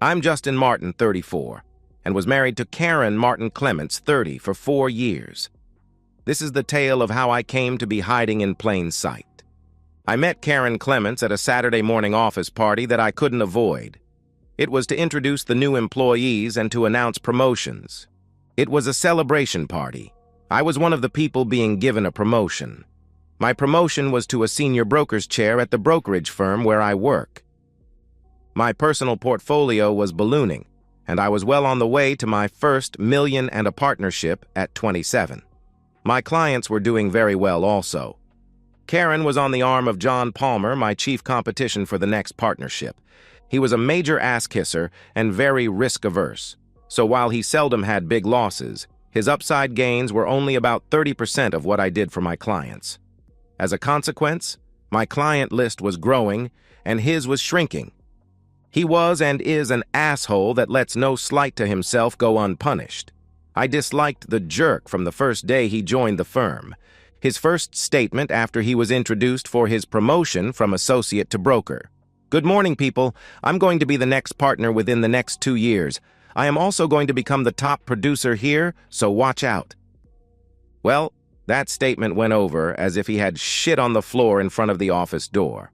I'm Justin Martin, 34, and was married to Karen Martin Clements, 30, for 4 years. This is the tale of how I came to be hiding in plain sight. I met Karen Clements at a Saturday morning office party that I couldn't avoid. It was to introduce the new employees and to announce promotions. It was a celebration party. I was one of the people being given a promotion. My promotion was to a senior broker's chair at the brokerage firm where I work. My personal portfolio was ballooning, and I was well on the way to my first $1 million and a partnership at 27. My clients were doing very well also. Karen was on the arm of John Palmer, my chief competition for the next partnership. He was a major ass-kisser and very risk-averse, so while he seldom had big losses, his upside gains were only about 30% of what I did for my clients. As a consequence, my client list was growing and his was shrinking. He was and is an asshole that lets no slight to himself go unpunished. I disliked the jerk from the first day he joined the firm. His first statement after he was introduced for his promotion from associate to broker. "Good morning, people. I'm going to be the next partner within the next 2 years. I am also going to become the top producer here, so watch out." Well, that statement went over as if he had shit on the floor in front of the office door.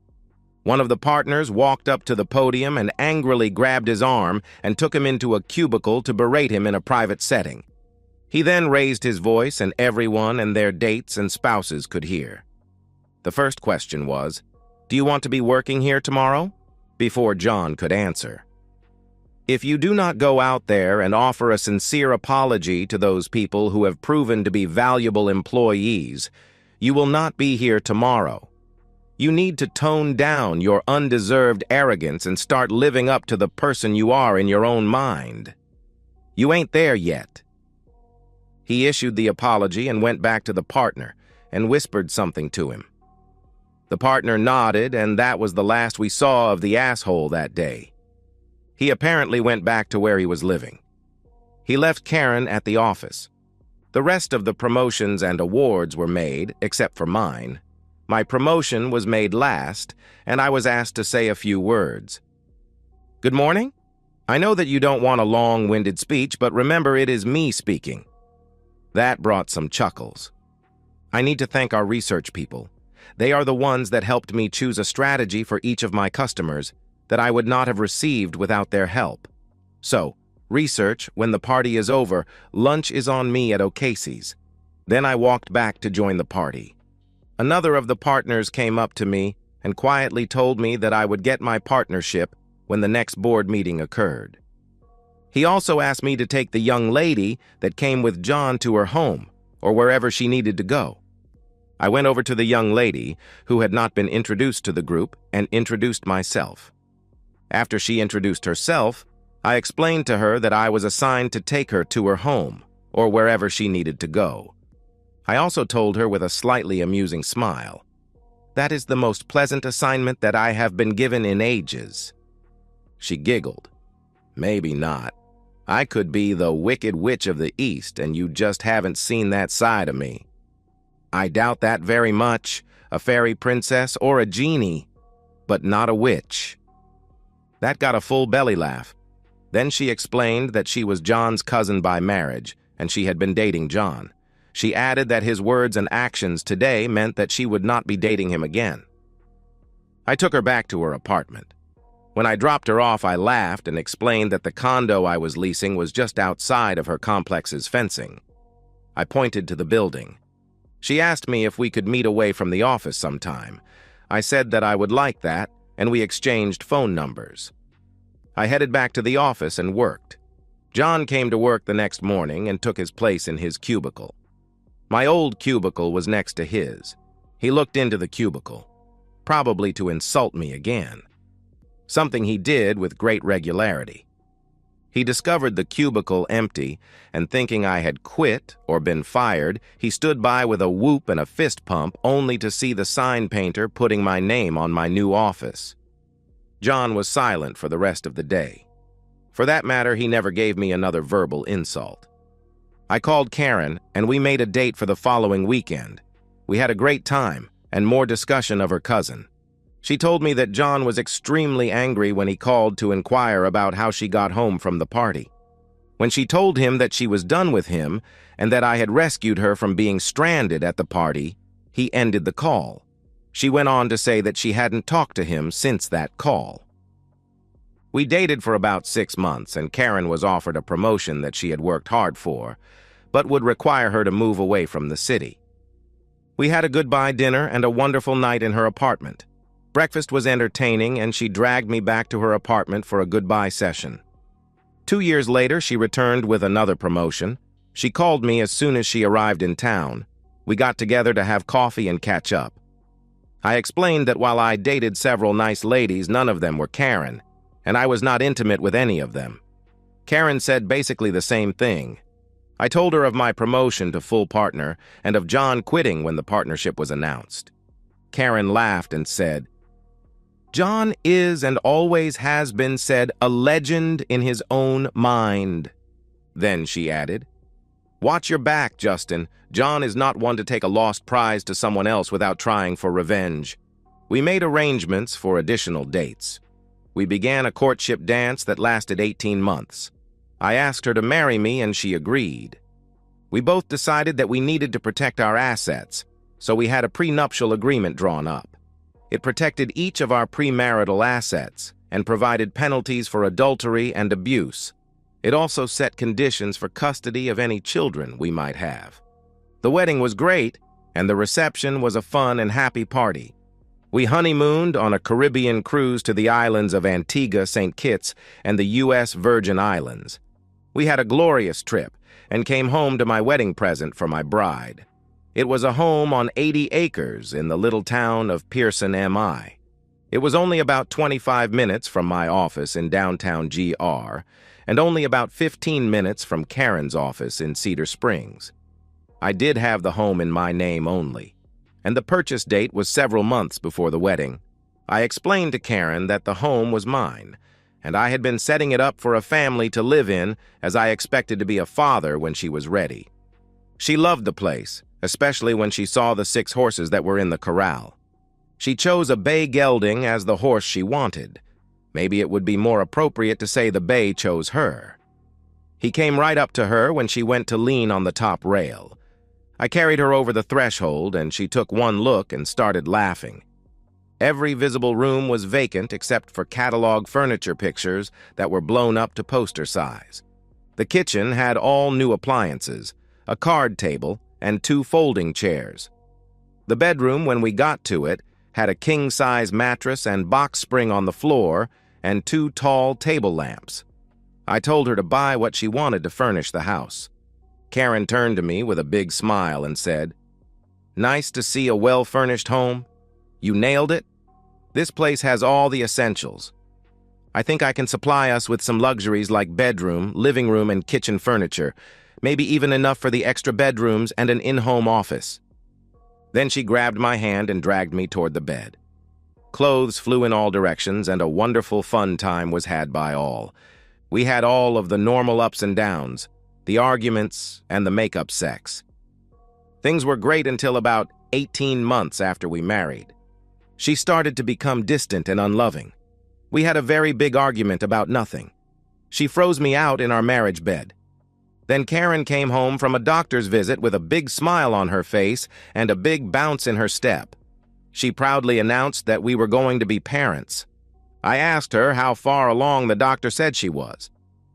One of the partners walked up to the podium and angrily grabbed his arm and took him into a cubicle to berate him in a private setting. He then raised his voice and everyone and their dates and spouses could hear. The first question was, "Do you want to be working here tomorrow?" before John could answer. If you do not go out there and offer a sincere apology to those people who have proven to be valuable employees, you will not be here tomorrow. You need to tone down your undeserved arrogance and start living up to the person you are in your own mind. You ain't there yet. He issued the apology and went back to the partner and whispered something to him. The partner nodded, and that was the last we saw of the asshole that day. He apparently went back to where he was living. He left Karen at the office. The rest of the promotions and awards were made, except for mine. My promotion was made last, and I was asked to say a few words. "Good morning. I know that you don't want a long-winded speech, but remember it is me speaking." That brought some chuckles. I need to thank our research people. They are the ones that helped me choose a strategy for each of my customers that I would not have received without their help. So, research, when the party is over, lunch is on me at O'Casey's. Then I walked back to join the party. Another of the partners came up to me and quietly told me that I would get my partnership when the next board meeting occurred. He also asked me to take the young lady that came with John to her home or wherever she needed to go. I went over to the young lady, who had not been introduced to the group, and introduced myself. After she introduced herself, I explained to her that I was assigned to take her to her home or wherever she needed to go. I also told her with a slightly amusing smile, "That is the most pleasant assignment that I have been given in ages." She giggled. "Maybe not. I could be the Wicked Witch of the East, and you just haven't seen that side of me." "I doubt that very much. A fairy princess or a genie, but not a witch." That got a full belly laugh. Then she explained that she was John's cousin by marriage, and she had been dating John. She added that his words and actions today meant that she would not be dating him again. I took her back to her apartment. When I dropped her off, I laughed and explained that the condo I was leasing was just outside of her complex's fencing. I pointed to the building. She asked me if we could meet away from the office sometime. I said that I would like that, and we exchanged phone numbers. I headed back to the office and worked. John came to work the next morning and took his place in his cubicle. My old cubicle was next to his. He looked into the cubicle, probably to insult me again. Something he did with great regularity. He discovered the cubicle empty, and thinking I had quit or been fired, he stood by with a whoop and a fist pump only to see the sign painter putting my name on my new office. John was silent for the rest of the day. For that matter, he never gave me another verbal insult. I called Karen, and we made a date for the following weekend. We had a great time, and more discussion of her cousin. She told me that John was extremely angry when he called to inquire about how she got home from the party. When she told him that she was done with him and that I had rescued her from being stranded at the party, he ended the call. She went on to say that she hadn't talked to him since that call. We dated for about 6 months, and Karen was offered a promotion that she had worked hard for, but would require her to move away from the city. We had a goodbye dinner and a wonderful night in her apartment. Breakfast was entertaining, and she dragged me back to her apartment for a goodbye session. 2 years later, she returned with another promotion. She called me as soon as she arrived in town. We got together to have coffee and catch up. I explained that while I dated several nice ladies, none of them were Karen, and I was not intimate with any of them. Karen said basically the same thing. I told her of my promotion to full partner and of John quitting when the partnership was announced. Karen laughed and said, "John is and always has been said a legend in his own mind." Then she added, "Watch your back, Justin. John is not one to take a lost prize to someone else without trying for revenge." We made arrangements for additional dates. We began a courtship dance that lasted 18 months. I asked her to marry me, and she agreed. We both decided that we needed to protect our assets, so we had a prenuptial agreement drawn up. It protected each of our premarital assets and provided penalties for adultery and abuse. It also set conditions for custody of any children we might have. The wedding was great, and the reception was a fun and happy party. We honeymooned on a Caribbean cruise to the islands of Antigua, St. Kitts, and the U.S. Virgin Islands. We had a glorious trip and came home to my wedding present for my bride. It was a home on 80 acres in the little town of Pearson, MI. It was only about 25 minutes from my office in downtown GR, and only about 15 minutes from Karen's office in Cedar Springs. I did have the home in my name only, and the purchase date was several months before the wedding. I explained to Karen that the home was mine, and I had been setting it up for a family to live in as I expected to be a father when she was ready. She loved the place, especially when she saw the 6 horses that were in the corral. She chose a bay gelding as the horse she wanted. Maybe it would be more appropriate to say the bay chose her. He came right up to her when she went to lean on the top rail. I carried her over the threshold, and she took one look and started laughing. Every visible room was vacant except for catalog furniture pictures that were blown up to poster size. The kitchen had all new appliances, a card table, and 2 folding chairs. The bedroom, when we got to it, had a king-size mattress and box spring on the floor and 2 tall table lamps. I told her to buy what she wanted to furnish the house. Karen turned to me with a big smile and said, "Nice to see a well-furnished home. You nailed it. This place has all the essentials. I think I can supply us with some luxuries like bedroom, living room, and kitchen furniture, maybe even enough for the extra bedrooms and an in-home office." Then she grabbed my hand and dragged me toward the bed. Clothes flew in all directions, and a wonderful fun time was had by all. We had all of the normal ups and downs, the arguments, and the make-up sex. Things were great until about 18 months after we married. She started to become distant and unloving. We had a very big argument about nothing. She froze me out in our marriage bed. Then Karen came home from a doctor's visit with a big smile on her face and a big bounce in her step. She proudly announced that we were going to be parents. I asked her how far along the doctor said she was.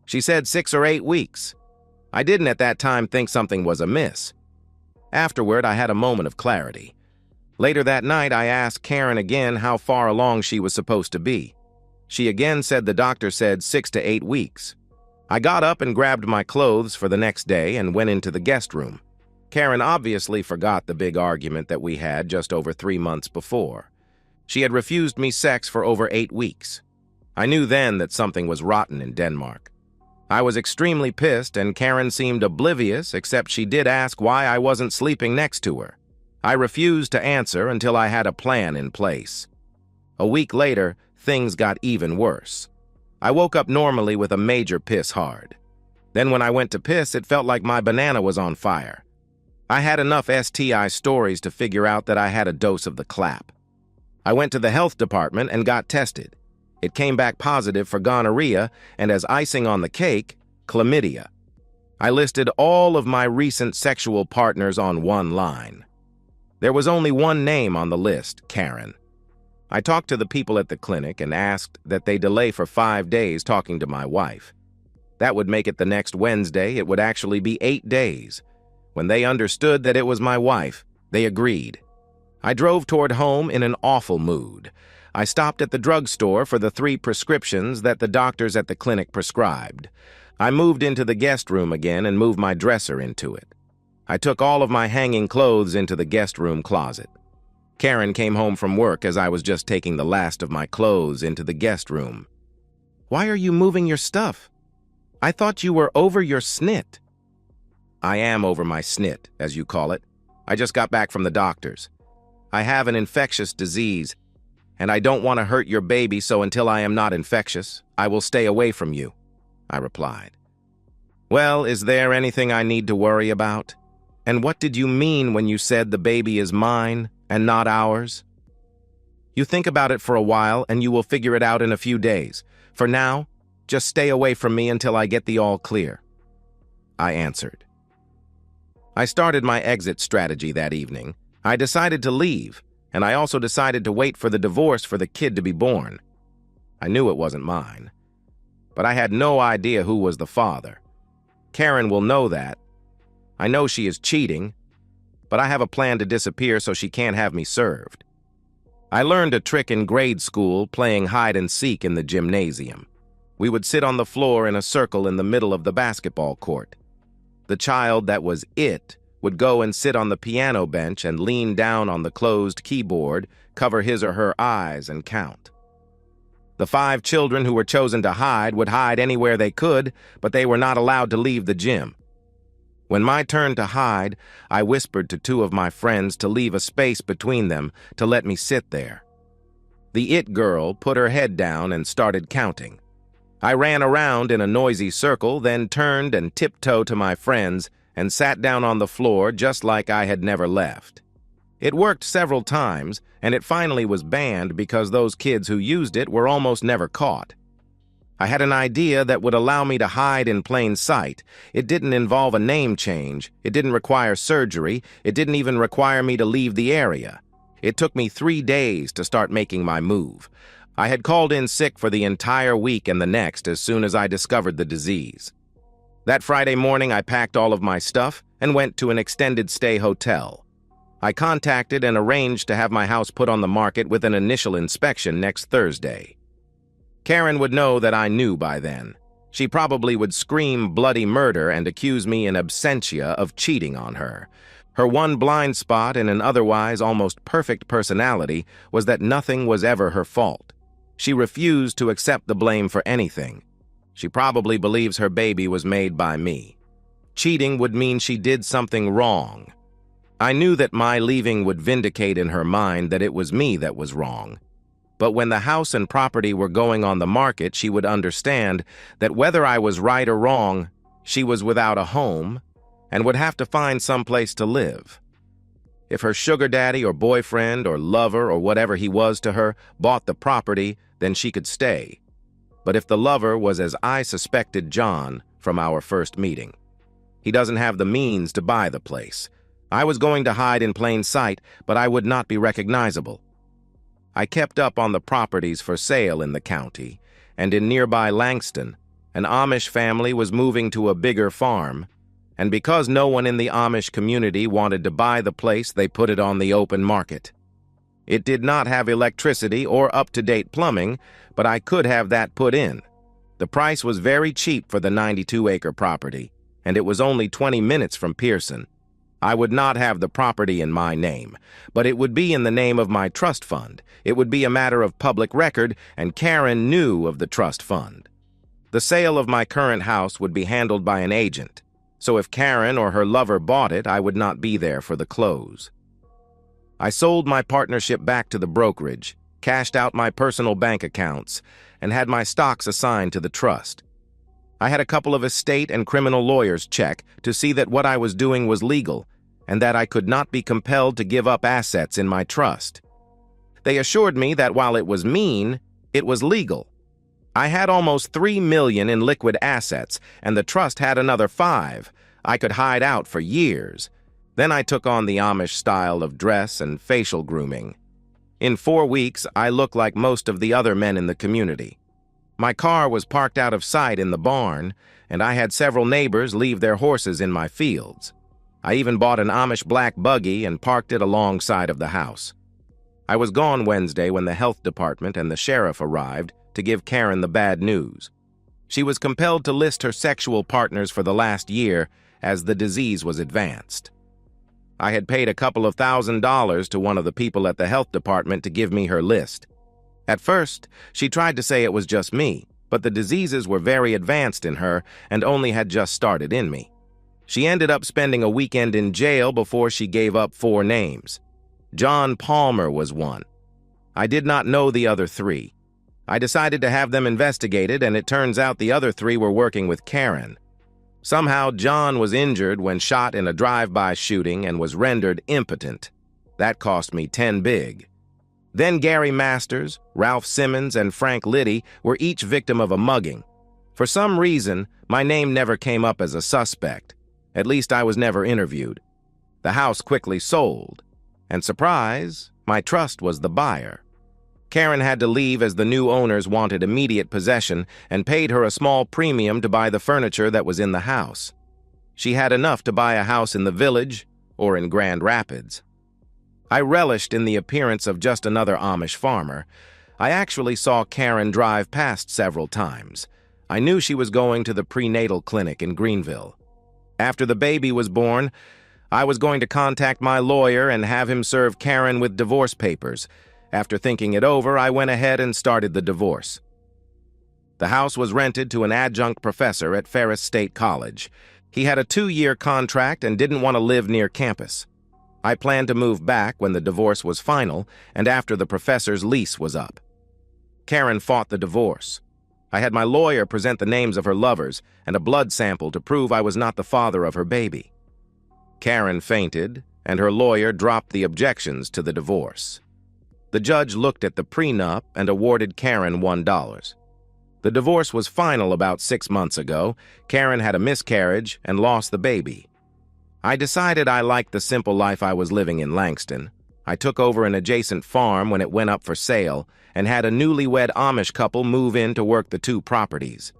She said 6 or 8 weeks. I didn't at that time think something was amiss. Afterward, I had a moment of clarity. Later that night, I asked Karen again how far along she was supposed to be. She again said the doctor said 6 to 8 weeks. I got up and grabbed my clothes for the next day and went into the guest room. Karen obviously forgot the big argument that we had just over 3 months before. She had refused me sex for over 8 weeks. I knew then that something was rotten in Denmark. I was extremely pissed, and Karen seemed oblivious, except she did ask why I wasn't sleeping next to her. I refused to answer until I had a plan in place. A week later, things got even worse. I woke up normally with a major piss hard. Then when I went to piss, it felt like my banana was on fire. I had enough STI stories to figure out that I had a dose of the clap. I went to the health department and got tested. It came back positive for gonorrhea and, as icing on the cake, chlamydia. I listed all of my recent sexual partners on one line. There was only one name on the list, Karen. I talked to the people at the clinic and asked that they delay for 5 days talking to my wife. That would make it the next Wednesday. It would actually be 8 days. When they understood that it was my wife, they agreed. I drove toward home in an awful mood. I stopped at the drugstore for the 3 prescriptions that the doctors at the clinic prescribed. I moved into the guest room again and moved my dresser into it. I took all of my hanging clothes into the guest room closet. Karen came home from work as I was just taking the last of my clothes into the guest room. "Why are you moving your stuff? I thought you were over your snit." I am over my snit, as you call it. I just got back from the doctors. I have an infectious disease, and I don't want to hurt your baby, so until I am not infectious, I will stay away from you, I replied. "Well, is there anything I need to worry about? And what did you mean when you said the baby is mine and not ours?" "You think about it for a while and you will figure it out in a few days. For now, just stay away from me until I get the all clear," I answered. I started my exit strategy that evening. I decided to leave, and I also decided to wait for the divorce for the kid to be born. I knew it wasn't mine, but I had no idea who was the father. Karen will know that. I know she is cheating, but I have a plan to disappear so she can't have me served. I learned a trick in grade school playing hide and seek in the gymnasium. We would sit on the floor in a circle in the middle of the basketball court. The child that was it would go and sit on the piano bench and lean down on the closed keyboard, cover his or her eyes, and count. The 5 children who were chosen to hide would hide anywhere they could, but they were not allowed to leave the gym. When my turn to hide, I whispered to 2 of my friends to leave a space between them to let me sit there. The it girl put her head down and started counting. I ran around in a noisy circle, then turned and tiptoed to my friends and sat down on the floor just like I had never left. It worked several times, and it finally was banned because those kids who used it were almost never caught. I had an idea that would allow me to hide in plain sight. It didn't involve a name change. It didn't require surgery. It didn't even require me to leave the area. It took me 3 days to start making my move. I had called in sick for the entire week and the next as soon as I discovered the disease. That Friday morning, I packed all of my stuff and went to an extended stay hotel. I contacted and arranged to have my house put on the market with an initial inspection next Thursday. Karen would know that I knew by then. She probably would scream bloody murder and accuse me in absentia of cheating on her. Her one blind spot in an otherwise almost perfect personality was that nothing was ever her fault. She refused to accept the blame for anything. She probably believes her baby was made by me. Cheating would mean she did something wrong. I knew that my leaving would vindicate in her mind that it was me that was wrong. But when the house and property were going on the market, she would understand that whether I was right or wrong, she was without a home and would have to find some place to live. If her sugar daddy or boyfriend or lover or whatever he was to her bought the property, then she could stay. But if the lover was as I suspected John from our first meeting, he doesn't have the means to buy the place. I was going to hide in plain sight, but I would not be recognizable. I kept up on the properties for sale in the county, and in nearby Langston, an Amish family was moving to a bigger farm, and because no one in the Amish community wanted to buy the place, they put it on the open market. It did not have electricity or up-to-date plumbing, but I could have that put in. The price was very cheap for the 92-acre property, and it was only 20 minutes from Pearson. I would not have the property in my name, but it would be in the name of my trust fund. It would be a matter of public record, and Karen knew of the trust fund. The sale of my current house would be handled by an agent, so if Karen or her lover bought it, I would not be there for the close. I sold my partnership back to the brokerage, cashed out my personal bank accounts, and had my stocks assigned to the trust. I had a couple of estate and criminal lawyers check to see that what I was doing was legal and that I could not be compelled to give up assets in my trust. They assured me that while it was mean, it was legal. I had almost $3 million in liquid assets, and the trust had another $5 million. I could hide out for years. Then I took on the Amish style of dress and facial grooming. In 4 weeks, I looked like most of the other men in the community. My car was parked out of sight in the barn, and I had several neighbors leave their horses in my fields. I even bought an Amish black buggy and parked it alongside of the house. I was gone Wednesday when the health department and the sheriff arrived to give Karen the bad news. She was compelled to list her sexual partners for the last year as the disease was advanced. I had paid a couple of $1,000s to one of the people at the health department to give me her list. At first, she tried to say it was just me, but the diseases were very advanced in her and only had just started in me. She ended up spending a weekend in jail before she gave up 4 names. John Palmer was one. I did not know the other 3. I decided to have them investigated, and it turns out the other 3 were working with Karen. Somehow, John was injured when shot in a drive-by shooting and was rendered impotent. That cost me $10 big. Then Gary Masters, Ralph Simmons, and Frank Liddy were each victim of a mugging. For some reason, my name never came up as a suspect. At least I was never interviewed. The house quickly sold. And surprise, my trust was the buyer. Karen had to leave as the new owners wanted immediate possession and paid her a small premium to buy the furniture that was in the house. She had enough to buy a house in the village or in Grand Rapids. I relished in the appearance of just another Amish farmer. I actually saw Karen drive past several times. I knew she was going to the prenatal clinic in Greenville. After the baby was born, I was going to contact my lawyer and have him serve Karen with divorce papers. After thinking it over, I went ahead and started the divorce. The house was rented to an adjunct professor at Ferris State College. He had a 2-year contract and didn't want to live near campus. I planned to move back when the divorce was final and after the professor's lease was up. Karen fought the divorce. I had my lawyer present the names of her lovers and a blood sample to prove I was not the father of her baby. Karen fainted, and her lawyer dropped the objections to the divorce. The judge looked at the prenup and awarded Karen $1. The divorce was final about 6 months ago. Karen had a miscarriage and lost the baby. I decided I liked the simple life I was living in Langston. I took over an adjacent farm when it went up for sale and had a newlywed Amish couple move in to work the 2 properties.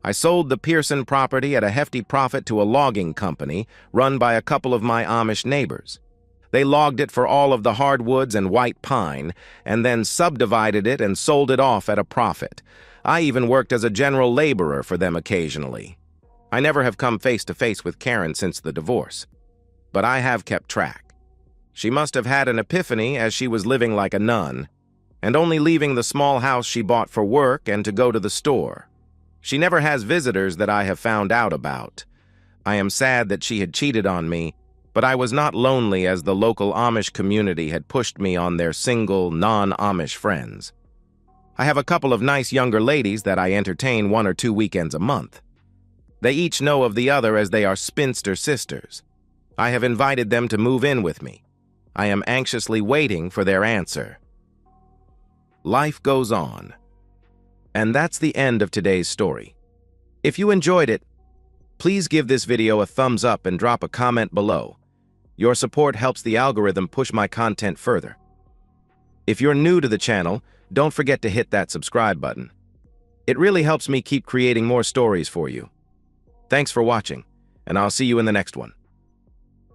I sold the Pearson property at a hefty profit to a logging company run by a couple of my Amish neighbors. They logged it for all of the hardwoods and white pine, and then subdivided it and sold it off at a profit. I even worked as a general laborer for them occasionally. I never have come face to face with Karen since the divorce, but I have kept track. She must have had an epiphany as she was living like a nun, and only leaving the small house she bought for work and to go to the store. She never has visitors that I have found out about. I am sad that she had cheated on me, but I was not lonely as the local Amish community had pushed me on their single, non-Amish friends. I have a couple of nice younger ladies that I entertain 1 or 2 weekends a month. They each know of the other as they are spinster sisters. I have invited them to move in with me. I am anxiously waiting for their answer. Life goes on. And that's the end of today's story. If you enjoyed it, please give this video a thumbs up and drop a comment below. Your support helps the algorithm push my content further. If you're new to the channel, don't forget to hit that subscribe button. It really helps me keep creating more stories for you. Thanks for watching, and I'll see you in the next one.